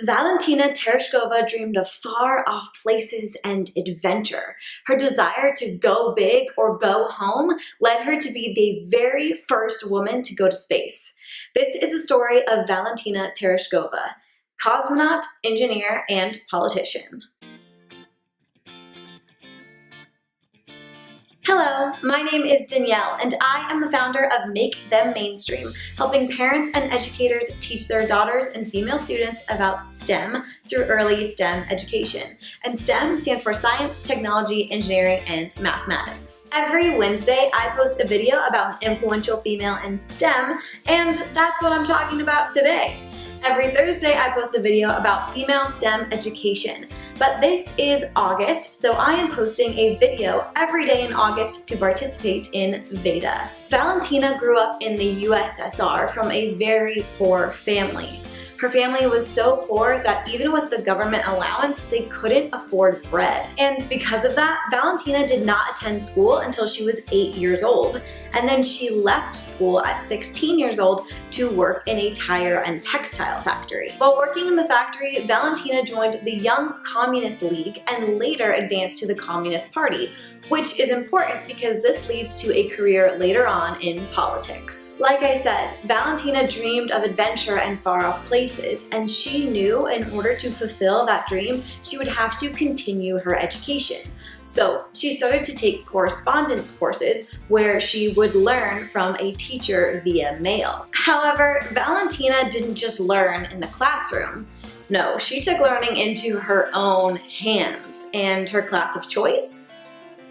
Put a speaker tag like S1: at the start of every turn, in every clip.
S1: Valentina Tereshkova dreamed of far-off places and adventure. Her desire to go big or go home led her to be the very first woman to go to space. This is a story of Valentina Tereshkova, cosmonaut, engineer, and politician. Hello, my name is Danielle, and I am the founder of Make Them Mainstream, helping parents and educators teach their daughters and female students about STEM through early STEM education. And STEM stands for science, technology, engineering, and mathematics. Every Wednesday, I post a video about an influential female in STEM, and that's what I'm talking about today. Every Thursday, I post a video about female STEM education. But this is August, so I am posting a video every day in August to participate in VEDA. Valentina grew up in the USSR from a very poor family. Her family was so poor that even with the government allowance, they couldn't afford bread. And because of that, Valentina did not attend school until she was 8 years old. And then she left school at 16 years old to work in a tire and textile factory. While working in the factory, Valentina joined the Young Communist League and later advanced to the Communist Party, which is important because this leads to a career later on in politics. Like I said, Valentina dreamed of adventure and far-off places, and she knew in order to fulfill that dream, she would have to continue her education. So she started to take correspondence courses where she would learn from a teacher via mail. However, Valentina didn't just learn in the classroom. No, she took learning into her own hands, and her class of choice?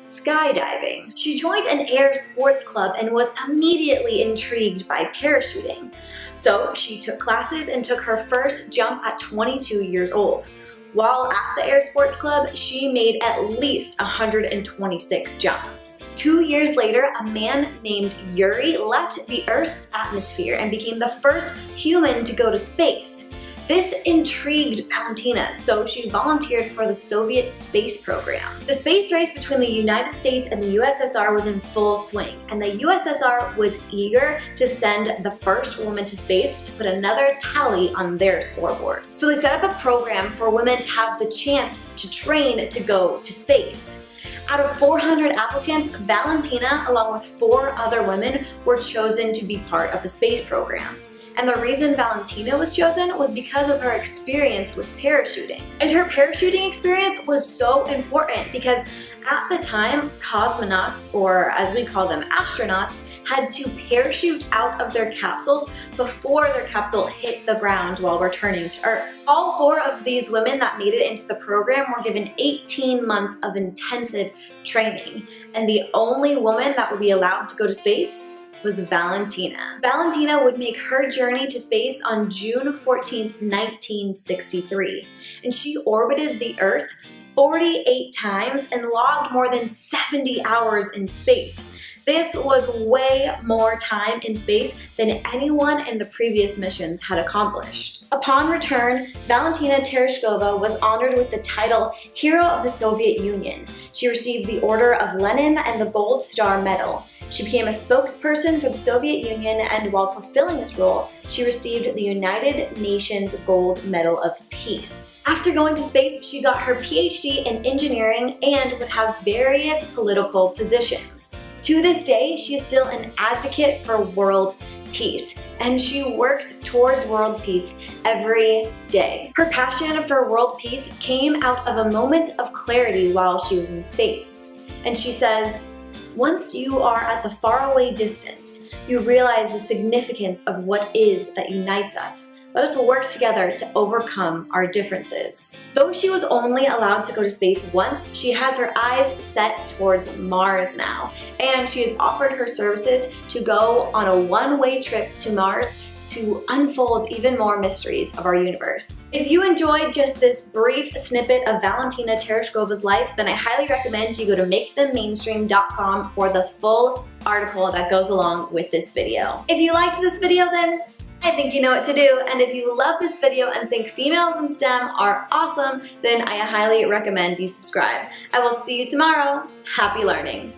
S1: Skydiving. She joined an air sports club and was immediately intrigued by parachuting. So she took classes and took her first jump at 22 years old. While at the air sports club, she made at least 126 jumps. 2 years later, a man named Yuri left the Earth's atmosphere and became the first human to go to space. This intrigued Valentina, so she volunteered for the Soviet space program. The space race between the United States and the USSR was in full swing, and the USSR was eager to send the first woman to space to put another tally on their scoreboard. So they set up a program for women to have the chance to train to go to space. Out of 400 applicants, Valentina, along with 4 other women, were chosen to be part of the space program. And the reason Valentina was chosen was because of her experience with parachuting. And her parachuting experience was so important because at the time, cosmonauts, or as we call them, astronauts, had to parachute out of their capsules before their capsule hit the ground while returning to Earth. All 4 of these women that made it into the program were given 18 months of intensive training. And the only woman that would be allowed to go to space was Valentina. Valentina would make her journey to space on June 14th, 1963, and she orbited the Earth 48 times and logged more than 70 hours in space. This was way more time in space than anyone in the previous missions had accomplished. Upon return, Valentina Tereshkova was honored with the title Hero of the Soviet Union. She received the Order of Lenin and the Gold Star Medal. She became a spokesperson for the Soviet Union, and while fulfilling this role, she received the United Nations Gold Medal of Peace. After going to space, she got her PhD in engineering and would have various political positions. To this day, she is still an advocate for world peace, and she works towards world peace every day. Her passion for world peace came out of a moment of clarity while she was in space. And she says, "Once you are at the faraway distance, you realize the significance of what is that unites us. Let us work together to overcome our differences." Though she was only allowed to go to space once, she has her eyes set towards Mars now, and she has offered her services to go on a one-way trip to Mars to unfold even more mysteries of our universe. If you enjoyed just this brief snippet of Valentina Tereshkova's life, then I highly recommend you go to makethemmainstream.com for the full article that goes along with this video. If you liked this video, then I think you know what to do, and if you love this video and think females in STEM are awesome, then I highly recommend you subscribe. I will see you tomorrow. Happy learning!